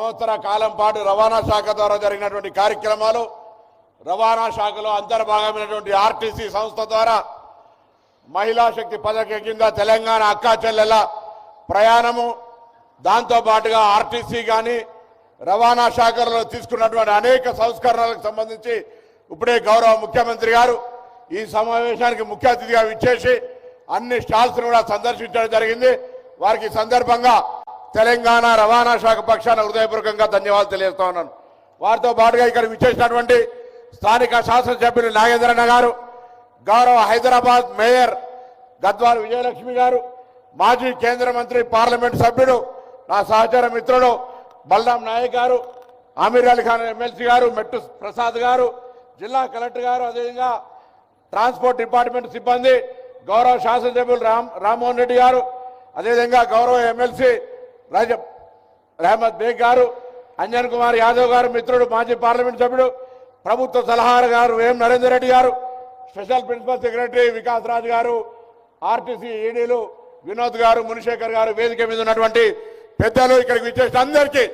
సంవత్సర కాలం పాటు రవాణా శాఖ ద్వారా జరిగినటువంటి కార్యక్రమాలు, రవాణా శాఖలో అంతర్భాగమైనటువంటి ఆర్టీసీ సంస్థ ద్వారా మహిళా శక్తి పథకం కింద తెలంగాణ అక్కా చెల్లెల ప్రయాణము, దాంతో పాటుగా ఆర్టీసీ కానీ రవాణా శాఖలో తీసుకున్నటువంటి అనేక సంస్కరణలకు సంబంధించి ఇప్పుడే గౌరవ ముఖ్యమంత్రి గారు ఈ సమావేశానికి ముఖ్య అతిథిగా విచ్చేసి అన్ని స్టాల్స్ కూడా సందర్శించడం జరిగింది. వారికి సందర్భంగా తెలంగాణ రవాణా శాఖ పక్షాన హృదయపూర్వకంగా ధన్యవాదాలు తెలియజేస్తా ఉన్నాను. వారితో పాటుగా ఇక్కడ విచ్చేసినటువంటి స్థానిక శాసనసభ్యులు నాగేంద్రన్న గారు, గౌరవ హైదరాబాద్ మేయర్ గద్వాల్ విజయలక్ష్మి గారు, మాజీ కేంద్ర మంత్రి పార్లమెంట్ సభ్యుడు నా సహచర మిత్రుడు బలరాం నాయక్ గారు, ఆమీర్ అలీ ఖాన్ ఎమ్మెల్సీ గారు, మెట్టు ప్రసాద్ గారు, జిల్లా కలెక్టర్ గారు, అదేవిధంగా ట్రాన్స్పోర్ట్ డిపార్ట్మెంట్ సిబ్బంది, గౌరవ శాసనసభ్యులు రామ్మోహన్ రెడ్డి గారు, అదేవిధంగా గౌరవ ఎమ్మెల్సీ రహమత్ బేగ్ గారు, అంజన్ కుమార్ యాదవ్ గారు మిత్రుడు మాజీ పార్లమెంట్ సభ్యుడు, ప్రభుత్వ సలహాదారు గారు వేం నరేందర్ రెడ్డి గారు, special principal secretary Vikas Raj గారు, ఆర్టీసీ ఈడీలు వినోద్ గారు, మునిశేఖర్ గారు, వేదిక మీద ఉన్నటువంటి పెద్దలు, ఇక్కడికి విచ్చేసిన అందరికీ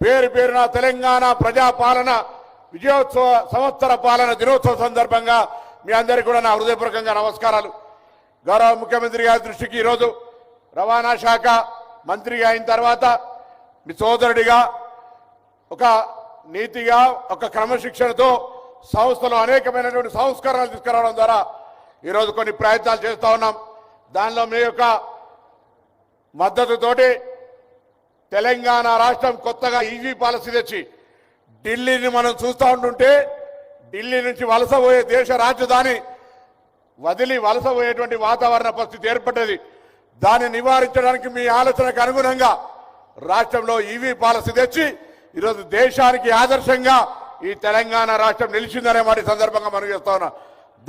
పేరు పేరున తెలంగాణ ప్రజాపాలన విజయోత్సవ సంవత్సర పాలన దినోత్సవ సందర్భంగా మీ అందరికీ కూడా నా హృదయపూర్వకంగా నమస్కారాలు. గౌరవ ముఖ్యమంత్రి గారి దృష్టికి ఈరోజు రవాణా శాఖ మంత్రిగా అయిన తర్వాత మీ సోదరుడిగా ఒక నీతిగా ఒక క్రమశిక్షణతో సంస్థలో అనేకమైనటువంటి సంస్కరణలు తీసుకురావడం ద్వారా ఈరోజు కొన్ని ప్రయత్నాలు చేస్తూ ఉన్నాం. దానిలో మీ యొక్క మద్దతుతోటి తెలంగాణ రాష్ట్రం కొత్తగా ఈవీ పాలసీ తెచ్చి ఢిల్లీని మనం చూస్తూ ఉంటుంటే ఢిల్లీ నుంచి వలసపోయే దేశ రాజధాని వదిలి వలసపోయేటువంటి వాతావరణ పరిస్థితి ఏర్పడ్డది. దాన్ని నివారించడానికి మీ ఆలోచనకు అనుగుణంగా రాష్ట్రంలో ఈవీ పాలసీ తెచ్చి ఈరోజు దేశానికి ఆదర్శంగా ఈ తెలంగాణ రాష్ట్రం నిలిచిందనే మాట సందర్భంగా మనం చేస్తా ఉన్నాం.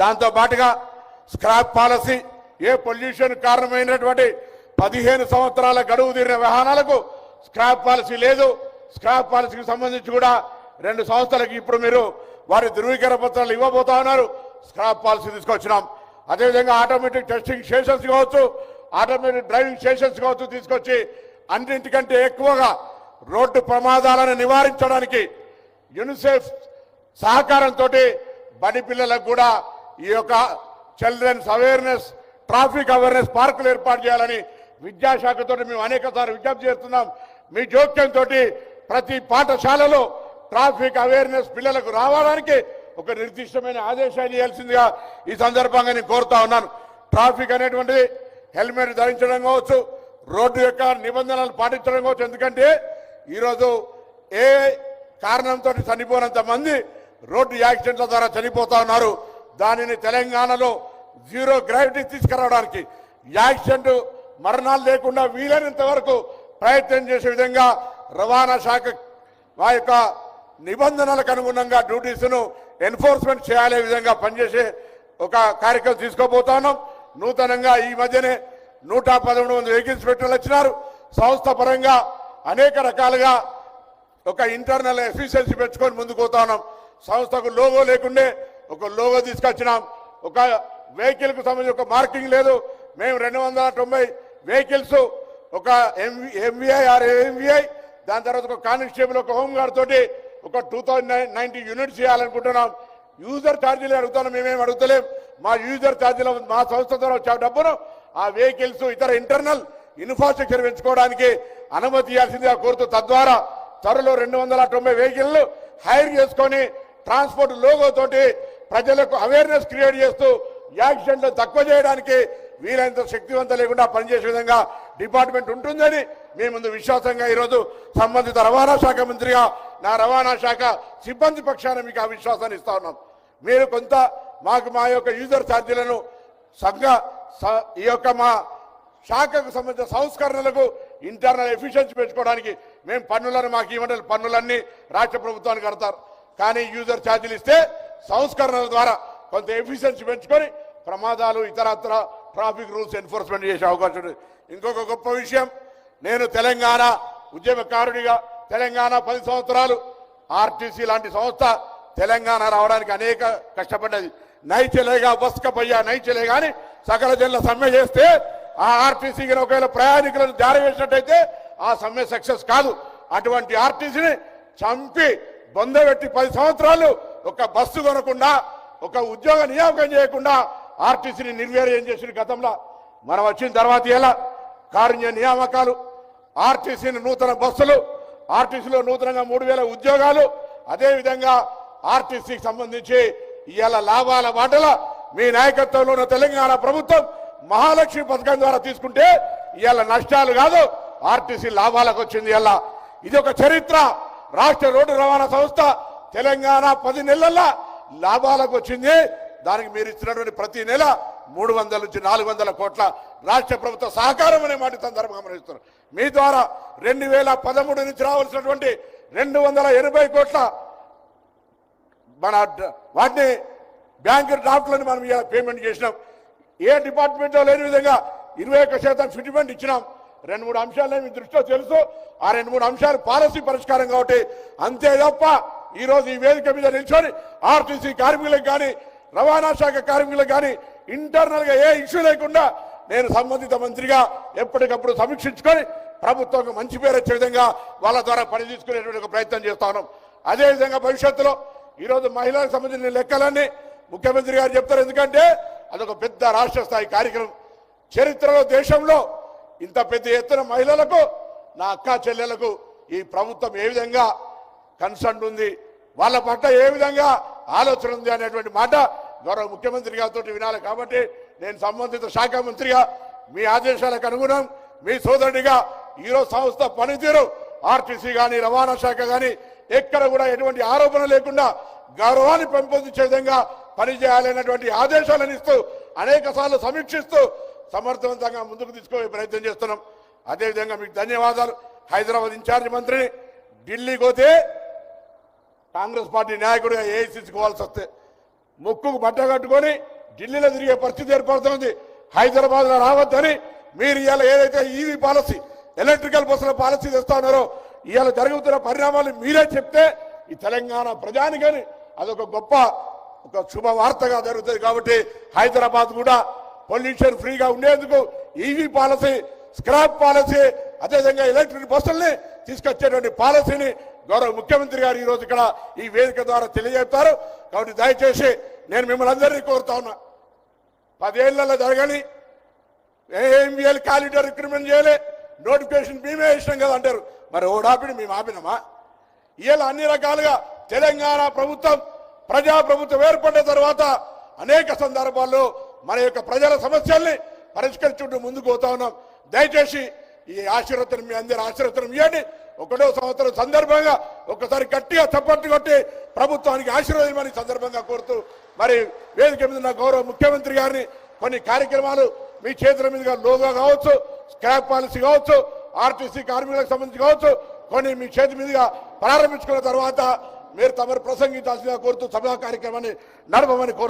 దాంతో పాటుగా స్క్రాప్ పాలసీ, ఏ పొల్యూషన్ కారణమైనటువంటి 15 సంవత్సరాల గడువు తీరిన వాహనాలకు స్క్రాప్ పాలసీ లేదు. స్క్రాప్ పాలసీకి సంబంధించి కూడా 2 సంవత్సరాలకి ఇప్పుడు మీరు వారి ధృవీకరణ పత్రాలు ఇవ్వబోతా ఉన్నారు. స్క్రాప్ పాలసీ తీసుకొచ్చినాం. అదేవిధంగా ఆటోమేటిక్ టెస్టింగ్ స్టేషన్స్ కావచ్చు, ఆటోమేటిక్ డ్రైవింగ్ స్టేషన్స్ కావచ్చు తీసుకొచ్చి అన్నింటికంటే ఎక్కువగా రోడ్డు ప్రమాదాలను నివారించడానికి యూనిసెఫ్ సహకారంతో బడి పిల్లలకు కూడా ఈ యొక్క చిల్డ్రన్స్ అవేర్నెస్, ట్రాఫిక్ అవేర్నెస్ పార్కులు ఏర్పాటు చేయాలని విద్యాశాఖతో మేము అనేకసార్లు విజ్ఞప్తి చేస్తున్నాం. మీ జోక్యంతో ప్రతి పాఠశాలలో ట్రాఫిక్ అవేర్నెస్ పిల్లలకు రావడానికి ఒక నిర్దిష్టమైన ఆదేశాలు ఇవ్వాల్సిందిగా ఈ సందర్భంగా నేను కోరుతా ఉన్నాను. ట్రాఫిక్ అనేటువంటిది హెల్మెట్ ధరించడం కావచ్చు, రోడ్డు యొక్క నిబంధనలు పాటించడం కావచ్చు. ఎందుకంటే ఈరోజు ఏ కారణంతో చనిపోయినంత మంది రోడ్డు యాక్సిడెంట్ల ద్వారా చనిపోతా ఉన్నారు. దానిని తెలంగాణలో జీరో గ్రావిటీ తీసుకురావడానికి, యాక్సిడెంట్ మరణాలు లేకుండా వీలైనంత వరకు ప్రయత్నం చేసే విధంగా రవాణా శాఖ మా యొక్క నిబంధనలకు అనుగుణంగా డ్యూటీస్ను ఎన్ఫోర్స్మెంట్ చేయాలే విధంగా పనిచేసే ఒక కార్యక్రమం తీసుకోబోతా ఉన్నాం. నూతనంగా ఈ మధ్యనే 113 వెహికల్స్ పెట్రోల్ వచ్చినారు. సంస్థ పరంగా అనేక రకాలుగా ఒక ఇంటర్నల్ ఎఫిషియన్సీ పెంచుకొని ముందుకు పోతా ఉన్నాం. సంస్థకు లోగో లేకుండే ఒక లోగో తీసుకొచ్చినాం. ఒక వెహికల్కు సంబంధించి ఒక మార్కింగ్ లేదు. మేము 290 వెహికల్స్, ఒక ఎంవీఐ ఆర్ ఎంవీఐ, దాని తర్వాత ఒక కానిస్టేబుల్, ఒక హోంగార్డ్ తోటి ఒక 2090 యూనిట్స్ చేయాలనుకుంటున్నాం. యూజర్ ఛార్జీలు అడుగుతున్నాం, మేమేం అడుగుతలేం. మా యూజర్ ఛార్జీలు మా సంస్థ ద్వారా వచ్చే డబ్బును ఆ వెహికల్స్ ఇతర ఇంటర్నల్ ఇన్ఫ్రాస్ట్రక్చర్ పెంచుకోవడానికి అనుమతి ఇవ్వాల్సిందిగా కోరుతూ, తద్వారా త్వరలో 290 వెహికల్లు హైర్ చేసుకొని ట్రాన్స్పోర్ట్ లోగో తోటి ప్రజలకు అవేర్నెస్ క్రియేట్ చేస్తూ యాక్సిడెంట్లు తక్కువ చేయడానికి వీలైనంత శక్తివంతం లేకుండా పనిచేసే విధంగా డిపార్ట్మెంట్ ఉంటుందని మీ ముందు విశ్వాసంగా ఈరోజు సంబంధిత రవాణా శాఖ మంత్రిగా నా రవాణా శాఖ సిబ్బంది పక్షాన మీకు ఆ విశ్వాసాన్ని ఇస్తా ఉన్నాం. మీరు కొంత మాకు మా యొక్క యూజర్ ఛార్జీలను ఈ యొక్క మా శాఖకు సంబంధించిన సంస్కరణలకు ఇంటర్నల్ ఎఫిషియన్సీ పెంచుకోవడానికి మేము పన్నులను మాకు ఇవ్వడం పన్నులన్నీ రాష్ట్ర ప్రభుత్వానికి కడతారు. కానీ యూజర్ ఛార్జీలు ఇస్తే సంస్కరణల ద్వారా కొంత ఎఫిషియన్సీ పెంచుకొని ప్రమాదాలు ఇతరత్ర ట్రాఫిక్ రూల్స్ ఎన్ఫోర్స్మెంట్ చేసే అవకాశం ఉంది. ఇంకొక గొప్ప విషయం, నేను తెలంగాణ ఉద్యమకారుడిగా తెలంగాణ 10 సంవత్సరాలు ఆర్టీసీ లాంటి సంస్థ తెలంగాణ రావడానికి అనేక కష్టపడ్డది. నై చెలేగా బస్ కపయ్యా నై చెలే కానీ సకల జన్ల సమ్మె చేస్తే ఆ ఆర్టీసీకి ఒకవేళ ప్రయాణికులను జారీ వేసినట్టయితే ఆ సమ్మె సక్సెస్ కాదు. అటువంటి ఆర్టీసీని చంపి బొందబెట్టి 10 సంవత్సరాలు ఒక బస్సు కొనకుండా ఒక ఉద్యోగ నియామకం చేయకుండా ఆర్టీసీని నిర్వీర్యం చేసిన గతంలో మనం వచ్చిన తర్వాత ఎలా కారుణ్య నియామకాలు, ఆర్టీసీని నూతన బస్సులు, ఆర్టీసీలో నూతనంగా 3000 ఉద్యోగాలు, అదేవిధంగా ఆర్టీసీకి సంబంధించి ఇవాళ లాభాల బాటల మీ నాయకత్వంలో ఉన్న తెలంగాణ ప్రభుత్వం మహాలక్ష్మి పథకం ద్వారా తీసుకుంటే ఇవాళ నష్టాలు కాదు ఆర్టీసీ లాభాలకు వచ్చింది. ఇలా ఇది ఒక చరిత్ర. రాష్ట్ర రోడ్డు రవాణా సంస్థ తెలంగాణ 10 నెలల లాభాలకు వచ్చింది. దానికి మీరు ఇచ్చినటువంటి ప్రతి నెల 300 నుంచి 400 కోట్ల రాష్ట్ర ప్రభుత్వ సహకారం అనే మాట సందర్భంగా గమనిస్తున్నారు. మీ ద్వారా 2013 నుంచి రావాల్సినటువంటి 280 కోట్ల మన వాటిని బ్యాంకు డ్రాఫ్ట్లను మనం పేమెంట్ చేసినాం. ఏ డిపార్ట్మెంట్లో లేని విధంగా 21% ఫిట్మెంట్ ఇచ్చినాం. 2-3 అంశాలే మీ దృష్టిలో తెలుసు. ఆ 2-3 అంశాలు పాలసీ పరిష్కారం కాబట్టి అంతే తప్ప ఈరోజు ఈ వేదిక మీద నిల్చొని ఆర్టీసీ కార్మికులకు కానీ రవాణా శాఖ కార్మికులకు కానీ ఇంటర్నల్గా ఏ ఇష్యూ లేకుండా నేను సంబంధిత మంత్రిగా ఎప్పటికప్పుడు సమీక్షించుకొని ప్రభుత్వానికి మంచి పేరు వచ్చే విధంగా వాళ్ళ ద్వారా పని తీసుకునేటువంటి ఒక ప్రయత్నం చేస్తా ఉన్నాం. అదేవిధంగా భవిష్యత్తులో ఈరోజు మహిళలకు సంబంధించిన లెక్కలన్నీ ముఖ్యమంత్రి గారు చెప్తారు. ఎందుకంటే అదొక పెద్ద రాష్ట్ర స్థాయి కార్యక్రమం. చరిత్రలో దేశంలో ఇంత పెద్ద ఎత్తున మహిళలకు, నా అక్క చెల్లెలకు ఈ ప్రభుత్వం ఏ విధంగా కన్సర్న్ ఉంది, వాళ్ళ పట్ల ఏ విధంగా ఆలోచన ఉంది అనేటువంటి మాట గౌరవ ముఖ్యమంత్రి గారితో వినాలి. కాబట్టి నేను సంబంధిత శాఖ మంత్రిగా మీ ఆదేశాలకు అనుగుణం మీ సోదరుడిగా ఈరోజు సంస్థ పనితీరు ఆర్టీసీ కానీ రవాణా శాఖ కానీ ఎక్కడ కూడా ఎటువంటి ఆరోపణ లేకుండా గౌరవాన్ని పెంపొందించే విధంగా పనిచేయాలనేటువంటి ఆదేశాలను ఇస్తూ అనేక సార్లు సమీక్షిస్తూ సమర్థవంతంగా ముందుకు తీసుకునే ప్రయత్నం చేస్తున్నాం. అదేవిధంగా మీకు ధన్యవాదాలు. హైదరాబాద్ ఇన్ఛార్జ్ మంత్రిని ఢిల్లీకి పోతే కాంగ్రెస్ పార్టీ నాయకుడిగా ఏఐసీసీకి పోవాల్సి వస్తే ముక్కుకు బట్ట కట్టుకొని ఢిల్లీలో తిరిగే పరిస్థితి ఏర్పడుతుంది. హైదరాబాద్లో రావద్దని మీరు ఇవాళ ఏదైతే ఈవీ పాలసీ, ఎలక్ట్రికల్ బస్సుల పాలసీ తెస్తా ఉన్నారో ఇవాళ జరుగుతున్న పరిణామాలు మీరే చెప్తే ఈ తెలంగాణ ప్రజానికని అదొక గొప్ప ఒక శుభవార్తగా జరుగుతుంది. కాబట్టి హైదరాబాద్ కూడా పొల్యూషన్ ఫ్రీగా ఉండేందుకు ఈవీ పాలసీ, స్క్రాప్ పాలసీ, అదేవిధంగా ఎలక్ట్రిక్ బస్సుల్ని తీసుకొచ్చేటువంటి పాలసీని గౌరవ ముఖ్యమంత్రి గారు ఈరోజు ఇక్కడ ఈ వేదిక ద్వారా తెలియజేస్తారు. కాబట్టి దయచేసి నేను మిమ్మల్ని అందరినీ కోరుతా ఉన్నా, 10 ఏళ్లలో జరగని ఏఎంబీఎల్ కారిడార్ రిక్రూట్మెంట్ చేయలే, నోటిఫికేషన్ మేమే ఇష్టం కదా అంటారు. మరి ఓడాపిడి మేము ఆపినామా? ఇలా అన్ని రకాలుగా తెలంగాణ ప్రభుత్వం ప్రజాప్రభుత్వం ఏర్పడిన తర్వాత అనేక సందర్భాల్లో మన యొక్క ప్రజల సమస్యల్ని పరిష్కరించుకుంటూ ముందుకు పోతా ఉన్నాం. దయచేసి ఈ ఆశీర్వచనం మీ అందరి ఆశీర్వచనం ఇవ్వండి. 1వ సంవత్సరం సందర్భంగా ఒకసారి గట్టిగా చప్పట్లు కొట్టి ప్రభుత్వానికి ఆశీర్వదించమని సందర్భంగా కోరుతూ మరి వేదిక మీద ఉన్న గౌరవ ముఖ్యమంత్రి గారిని కొన్ని కార్యక్రమాలు మీ చేతుల మీదుగా లోగో కావచ్చు, స్క్రాప్ పాలసీ కావచ్చు, ఆర్టీసీ కార్మికులకు సంబంధించి కావచ్చు, కొన్ని మీ చేతి మీదుగా ప్రారంభించుకున్న తర్వాత మీరు తమరు ప్రసంగించాల్సిందిగా కోరుతూ సభా కార్యక్రమాన్ని నడపమని కోరు.